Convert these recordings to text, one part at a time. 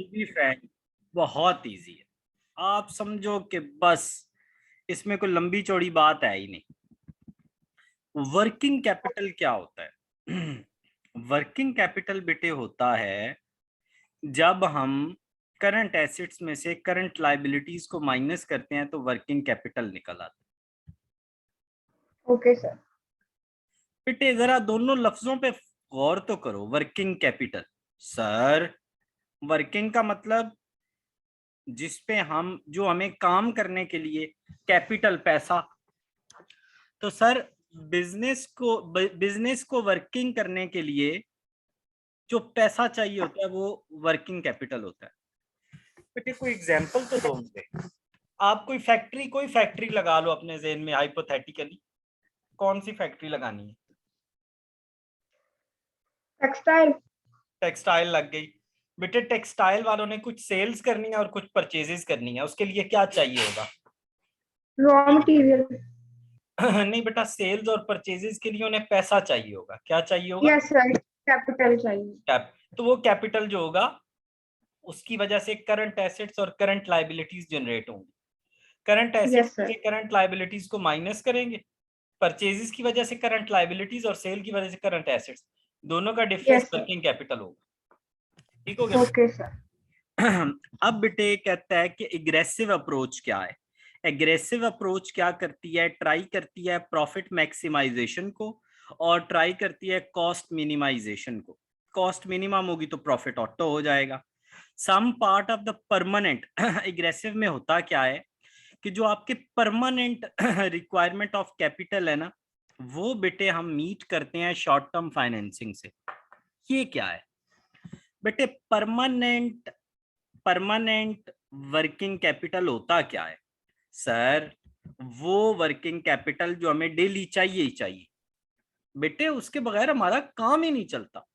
Be frank, बहुत easy है। आप समझो कि बस इसमें कोई लंबी चौड़ी बात है ही नहीं। वर्किंग कैपिटल क्या होता है? वर्किंग कैपिटल बेटे होता है जब हम करंट एसेट्स में से करंट लायबिलिटीज को माइनस करते हैं तो वर्किंग कैपिटल निकल आता है। Okay sir. बेटे जरा दोनों लफ्जों पे गौर तो करो। वर्किंग कैपिटल सर, वर्किंग का मतलब जिसपे हम, जो हमें काम करने के लिए कैपिटल पैसा, तो सर बिजनेस को वर्किंग करने के लिए जो पैसा चाहिए होता है वो वर्किंग कैपिटल होता है। बेटे कोई एग्जांपल तो दो मुझे। आप कोई फैक्ट्री लगा लो अपने ज़हन में हाइपोथेटिकली। कौन सी फैक्ट्री लगानी है? टेक्सटाइल। टेक्सटाइल लग गई। बेटे टेक्सटाइल वालों ने कुछ सेल्स करनी है और कुछ परचेजेस करनी है, उसके लिए क्या चाहिए होगा? Raw material. नहीं बेटा, सेल्स और परचेजेस के लिए उन्हें पैसा चाहिए होगा। क्या चाहिए होगा? यस सर, कैपिटल चाहिए। कैप। तो वो कैपिटल जो होगा उसकी वजह से करंट एसेट्स और करंट लायबिलिटीज जनरेट होंगी। करंट एसेट्स यस में सर। से करंट लायबिलिटीज को माइनस करेंगे, परचेजेस की वजह से करंट लायबिलिटीज और सेल की वजह से करंट एसेट्स, दोनों का difference yes sir. Working capital होगा। ठीक हो गया ओके सर। बेटा? अब बेटे कहता है कि एग्रेसिव अप्रोच क्या है। एग्रेसिव अप्रोच क्या करती है? ट्राई करती है प्रॉफिट मैक्सिमाइजेशन को और ट्राई करती है कॉस्ट मिनिमाइजेशन को। कॉस्ट मिनिमम होगी तो प्रॉफिट ऑटो हो जाएगा। Some part of the permanent aggressive में होता क्या है कि जो आपके परमानेंट रिक्वायरमेंट ऑफ कैपिटल है ना, वो बेटे हम मीट करते हैं शॉर्ट टर्म फाइनेंसिंग से। ये क्या है बेटे? परमानेंट परमानेंट वर्किंग कैपिटल होता क्या है सर? वो वर्किंग कैपिटल जो हमें डेली चाहिए ही चाहिए बेटे, उसके बगैर हमारा काम ही नहीं चलता।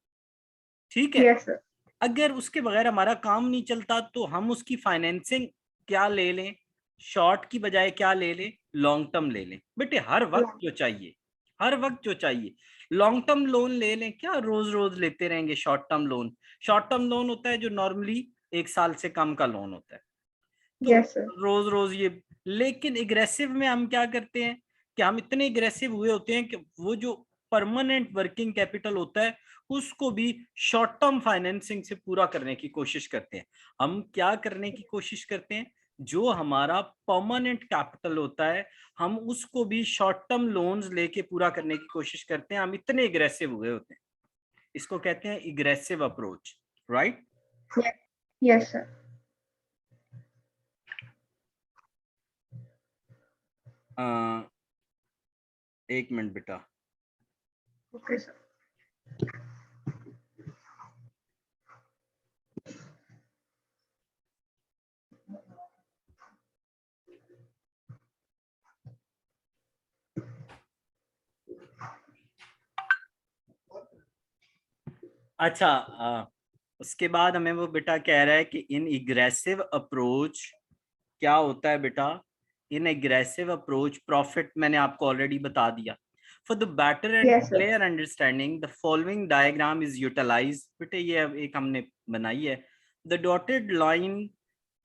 ठीक है? Yes sir. अगर उसके बगैर हमारा काम नहीं चलता तो हम उसकी फाइनेंसिंग क्या ले लें? शॉर्ट की बजाय क्या ले लें? लॉन्ग टर्म ले लें बेटे। हर वक्त जो चाहिए, हर वक्त जो चाहिए लॉन्ग टर्म लोन ले लें। क्या रोज रोज लेते रहेंगे short term loan? Short term loan होता है जो नॉर्मली 1 साल से कम का लोन होता है। तो यस सर। रोज रोज ये, लेकिन एग्रेसिव में हम क्या करते हैं कि हम इतने एग्रेसिव हुए होते हैं कि वो जो परमानेंट वर्किंग कैपिटल होता है उसको भी शॉर्ट टर्म फाइनेंसिंग से पूरा करने की कोशिश करते हैं। हम क्या करने की कोशिश करते हैं? जो हमारा परमानेंट कैपिटल होता है हम उसको भी शॉर्ट टर्म लोन्स लेके पूरा करने की कोशिश करते हैं। हम इतने एग्रेसिव हुए होते हैं। इसको कहते हैं aggressive approach, right? Yes sir. एक मिनट बेटा। Okay sir. अच्छा, उसके बाद हमें वो बेटा कह रहा है कि इन एग्रेसिव अप्रोच क्या होता है बेटा? इन एग्रेसिव अप्रोच प्रॉफिट मैंने आपको ऑलरेडी बता दिया। For the better and yes sir. Clear understanding the following diagram is utilise. बेटे ये अब एक हमने बनाई है। The dotted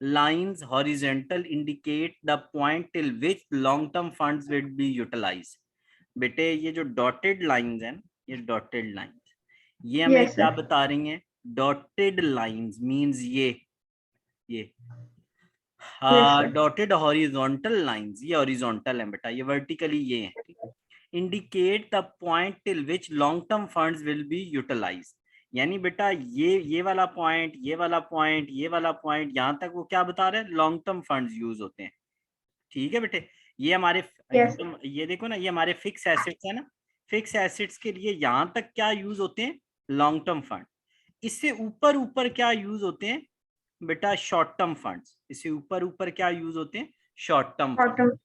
lines horizontal indicate the point till which long term funds will be utilized। बेटे ये जो डॉटेड लाइंस हैं, ये डॉटेड लाइंस, ये हमें यस क्या सर। बता रही हैं? डॉटेड लाइंस मींस ये yes sir. Dotted horizontal lines, ये हॉरिजॉन्टल है बेटा, ये वर्टिकली ये है। ठीक है? Indicate the point till which long term funds will be utilise. यानी बेटा ये वाला पॉइंट, ये वाला पॉइंट, ये वाला पॉइंट, यहां तक वो क्या बता रहे हैं? लॉन्ग टर्म फंड्स यूज होते हैं। ठीक है बेटे? ये हमारे, यस सर। ये देखो ना, ये हमारे फिक्स एसेट्स है ना। फिक्स एसेट्स के लिए यहां तक क्या यूज होते हैं? Long term fund. इससे ऊपर ऊपर क्या यूज होते हैं बेटा? Short term funds. इससे ऊपर ऊपर क्या यूज होते हैं? Short term fund. Autumn.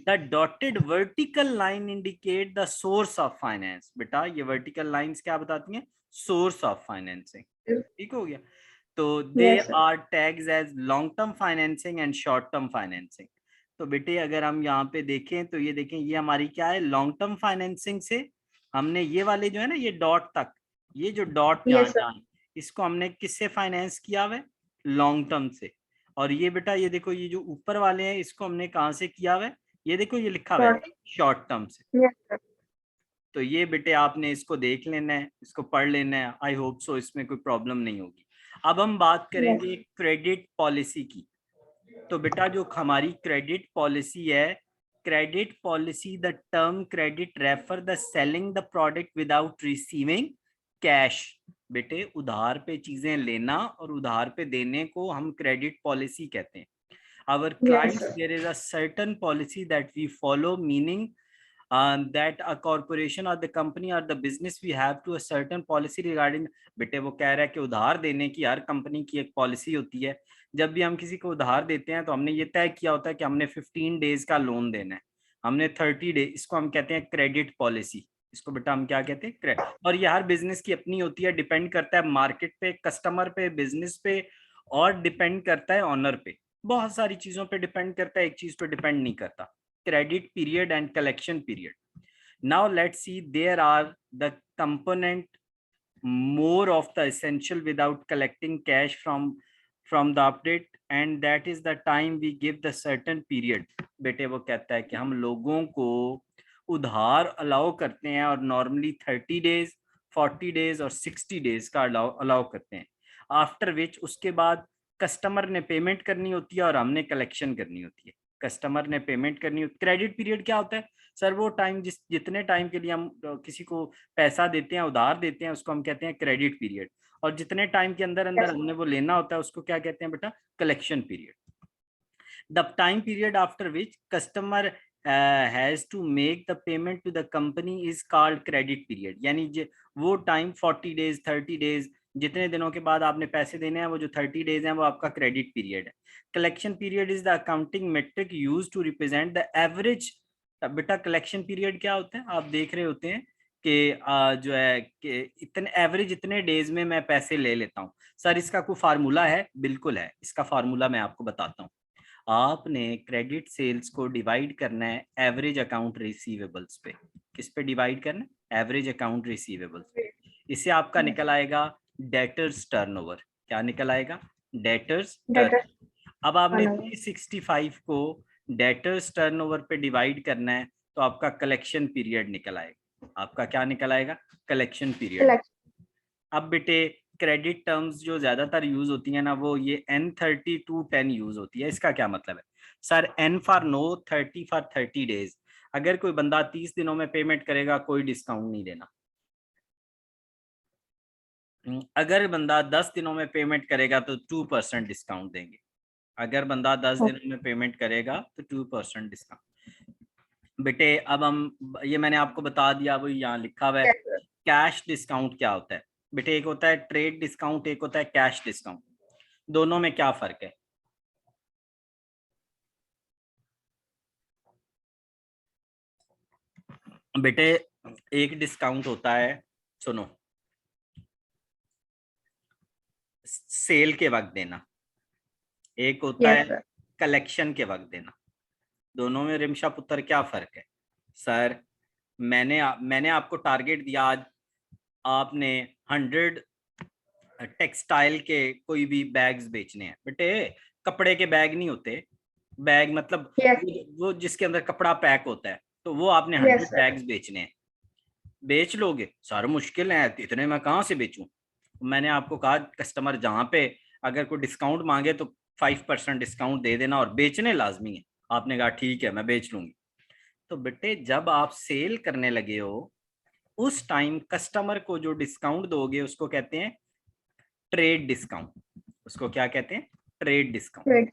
The dotted vertical line indicate the source of finance. बेटा ये वर्टिकल लाइंस क्या बताती हैं? Source of financing. ठीक हो गया? तो they yes sir. Are tags as long term financing and short term financing. तो बेटे अगर हम यहाँ पे देखें तो ये देखें, ये हमारी क्या है? लॉन्ग टर्म फाइनेंसिंग से हमने ये वाले जो है ना, ये डॉट तक, ये जो डॉट यहाँ यस सर। यहाँ इसको हमने किससे फाइनेंस किया हुआ है? लॉन्ग टर्म से। और ये बेटा ये देखो ये जो ऊपर वाले हैं इसको हमने कहाँ से किया हुआ है? ये देखो ये लिखा हुआ है Short. शॉर्ट टर्म से। Yes, sir. तो ये बेटे आपने इसको देख लेना है, इसको पढ़ लेना है। आई होप सो इसमें कोई प्रॉब्लम नहीं होगी। अब हम बात करेंगे क्रेडिट पॉलिसी की। तो बेटा जो हमारी क्रेडिट पॉलिसी है, credit policy the term credit refer the selling the product without receiving cash. बेटे उधार पे चीजें लेना और उधार पे देने को हम क्रेडिट पॉलिसी कहते हैं। our Yes, clients sir. there is a certain policy that we follow, meaning that a corporation or the company or the business we have to a certain policy regarding। बेटे वो कह रहा है कि उधार देने की हर कंपनी की एक पॉलिसी होती है। जब भी हम किसी को उधार देते हैं तो हमने ये तय किया होता है कि हमने 15 डेज का लोन देना है, हमने 30 डेज, इसको हम कहते हैं क्रेडिट पॉलिसी। इसको बेटा हम क्या कहते हैं? क्रेडिट। और ये हर बिजनेस की अपनी होती है, डिपेंड करता है मार्केट पे, कस्टमर पे, बिजनेस पे, और डिपेंड करता है ऑनर पे। बहुत सारी चीजों पे डिपेंड करता है, एक चीज पे डिपेंड नहीं करता। Credit period and collection period. Now let's see there are the component more of the essential without collecting cash from the update, and that is the time we give the certain period। बेटे वो कहता है कि हम लोगों को उधार allow करते हैं और नॉर्मली 30 डेज, 40 डेज और 60 डेज का अलाउ करते हैं। आफ्टर विच उसके बाद कस्टमर ने पेमेंट करनी होती है और हमने कलेक्शन करनी होती है। कस्टमर ने पेमेंट करनी होती है। क्रेडिट पीरियड क्या होता है सर? वो टाइम जितने टाइम के लिए हम किसी को पैसा देते हैं, उधार देते हैं, उसको हम कहते हैं क्रेडिट पीरियड। और जितने टाइम के अंदर अंदर हमने वो लेना होता है उसको क्या कहते हैं बेटा? Collection period. The time period after which customer has to make the payment to the company is called credit period. यानी वो टाइम 40 डेज, 30 डेज, जितने दिनों के बाद आपने पैसे देने हैं, वो जो 30 डेज हैं वो आपका क्रेडिट पीरियड है। Collection period is the accounting metric used to represent the average. बेटा कलेक्शन पीरियड क्या होता है? आप देख रहे होते हैं कि जो है कि इतने एवरेज इतने डेज में मैं पैसे ले लेता हूँ। सर इसका कोई फार्मूला है? बिल्कुल है, इसका फार्मूला मैं आपको बताता हूँ। आपने क्रेडिट सेल्स को डिवाइड करना है एवरेज अकाउंट रिसीवेबल्स पे। किस पे डिवाइड करना है? एवरेज अकाउंट रिसीवेबल्स पे। इससे आपका निकल आएगा डेटर्स टर्नओवर। क्या निकल आएगा? Debtors turn. अब आपने 365 को डेटर्स टर्नओवर पे डिवाइड करना है तो आपका कलेक्शन पीरियड निकल आएगा। आपका क्या निकल आएगा? Collection period. अब बेटे क्रेडिट टर्म्स जो ज्यादातर यूज होती है ना, वो ये N30 to 10 यूज होती है। इसका क्या मतलब है sir? N for no, 30 for 30 days. अगर कोई बंदा 30 दिनों में पेमेंट करेगा कोई डिस्काउंट नहीं देना। अगर बंदा 10 दिनों में पेमेंट करेगा तो 2% डिस्काउंट देंगे। अगर बंदा 10 दिनों में पेमेंट करेगा तो 2% डिस्काउंट। बेटे अब हम ये मैंने आपको बता दिया, वो यहाँ लिखा हुआ है। कैश डिस्काउंट क्या होता है बेटे? एक होता है ट्रेड डिस्काउंट, एक होता है कैश डिस्काउंट। दोनों में क्या फर्क है? बेटे एक डिस्काउंट होता है, सुनो, सेल के वक्त देना, एक होता है कलेक्शन के वक्त देना। दोनों में रिमशा पुत्र क्या फर्क है? सर मैंने आपको टारगेट दिया, आज आपने 100 टेक्सटाइल के कोई भी बैग्स बेचने हैं। बेटे कपड़े के बैग नहीं होते, बैग मतलब वो जिसके अंदर कपड़ा पैक होता है, तो वो आपने 100 बैग्स बेचने हैं। बेच लोगे? सर मुश्किल है, इतने मैं कहाँ से बेचूं? मैंने आपको कहा कस्टमर जहाँ पे अगर कोई डिस्काउंट मांगे तो 5% डिस्काउंट दे देना और बेचने लाजमी है। आपने कहा ठीक है मैं बेच लूंगी। तो बेटे जब आप सेल करने लगे हो उस टाइम कस्टमर को जो डिस्काउंट दोगे उसको कहते हैं ट्रेड डिस्काउंट। उसको क्या कहते हैं? Trade discount.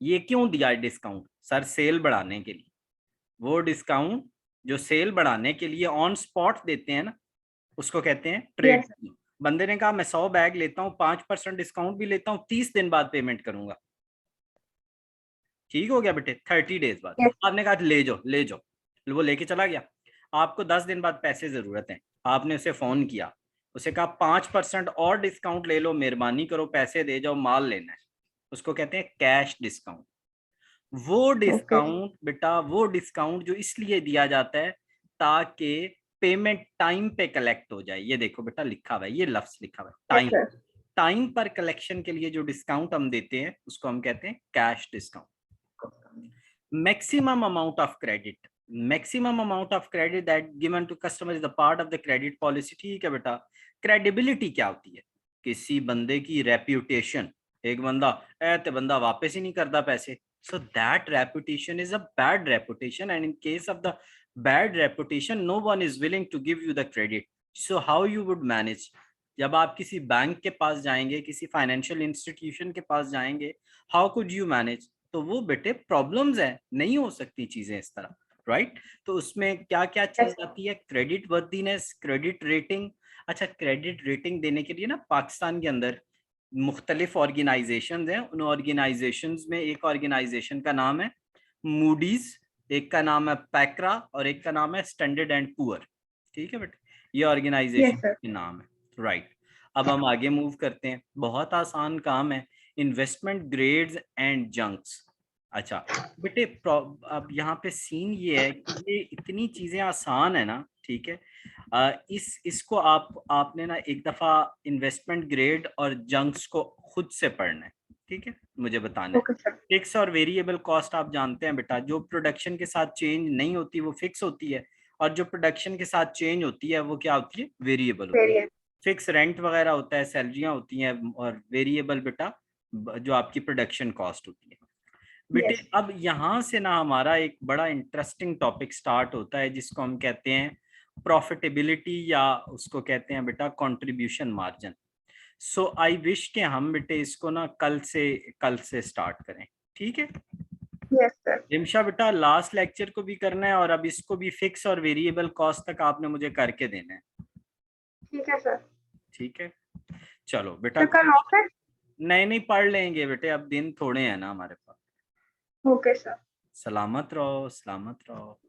ये क्यों दिया डिस्काउंट? सर सेल बढ़ाने के लिए। वो डिस्काउंट जो सेल बढ़ाने के लिए ऑन स्पॉट देते हैं ना, उसको कहते हैं ट्रेड। बंदे ने कहा मैं 100 बैग लेता हूँ, 5% डिस्काउंट भी लेता हूँ, 30 दिन बाद पेमेंट करूंगा। ठीक हो गया बेटे? 30 डेज बाद आपने कहा ले जाओ ले जाओ, वो लेके चला गया। आपको 10 दिन बाद पैसे जरूरत है, आपने उसे फोन किया, उसे कहा 5% और डिस्काउंट ले लो, मेहरबानी करो पैसे दे जाओ, माल लेना है। उसको कहते हैं कैश डिस्काउंट। वो डिस्काउंट बेटा वो डिस्काउंट जो इसलिए दिया जाता है ताकि पेमेंट टाइम पे कलेक्ट हो जाए। ये देखो बेटा लिखा हुआ है, ये लफ्ज लिखा हुआ है Yes, टाइम। sir. टाइम पर कलेक्शन के लिए जो डिस्काउंट हम देते हैं उसको हम कहते हैं cash discount. Maximum amount of credit, maximum amount of credit that given to customer is the part of the credit policy. ठीक है बेटा, क्रेडिबिलिटी क्या होती है? किसी बंदे की रेप्यूटेशन, एक बंदा ते बंदा वापस ही नहीं करता पैसे, so that reputation is a bad reputation, and in case of the bad reputation no one is willing to give you the credit. So how you would manage? जब आप किसी बैंक के पास जाएंगे, किसी फाइनेंशियल इंस्टीट्यूशन के पास जाएंगे, how could you manage? तो वो बेटे प्रॉब्लम्स है, नहीं हो सकती चीजें इस तरह, राइट? तो उसमें क्या क्या चीज आती है? Credit worthiness, credit rating. अच्छा, क्रेडिट रेटिंग देने के लिए ना पाकिस्तान के अंदर मुख्तलिफ ऑर्गेनाइजेशन हैं। उन ऑर्गेनाइजेशन में एक ऑर्गेनाइजेशन का नाम है मूडीज, एक का नाम है पैक्रा और एक का नाम है स्टैंडर्ड एंड पुअर। ठीक है बेटा, ये ऑर्गेनाइजेशन Yes, sir. के नाम है, राइट? अब हम आगे मूव करते हैं, बहुत आसान काम है, इन्वेस्टमेंट ग्रेड्स एंड जंक्स। अच्छा बेटे, अब यहाँ पे सीन ये है कि ये इतनी चीजें आसान है ना, ठीक है? इसको आपने ना एक दफा इन्वेस्टमेंट ग्रेड और जंक्स को खुद से पढ़ना है, ठीक है? मुझे बताना है। Okay, sir. फिक्स और वेरिएबल कॉस्ट आप जानते हैं बेटा, जो प्रोडक्शन के साथ चेंज नहीं होती वो फिक्स होती है, और जो प्रोडक्शन के साथ चेंज होती है वो क्या होती है? वेरिएबल होती है। Variant. फिक्स रेंट वगैरह होता है, सैलरियां होती हैं, और वेरिएबल बेटा जो आपकी प्रोडक्शन कॉस्ट होती है बेटे। Yes. अब यहाँ से ना हमारा एक बड़ा इंटरेस्टिंग टॉपिक स्टार्ट होता है जिसको हम कहते हैं प्रॉफिटेबिलिटी, या उसको कहते हैं बेटा contribution margin. So I wish के हम बेटे इसको ना कल से स्टार्ट करें, ठीक है? Yes, sir. रिमशा बेटा, लास्ट लेक्चर को भी करना है और अब इसको भी फिक्स और वेरिएबल कॉस्ट तक आपने मुझे करके देना है, ठीक है सर। ठीक है? चलो बेटा, तो कल ऑफ है? नहीं पढ़ लेंगे बेटे, अब दिन थोड़े हैं ना हमारे पास। Okay sir. सलामत रहो, सलामत रहो।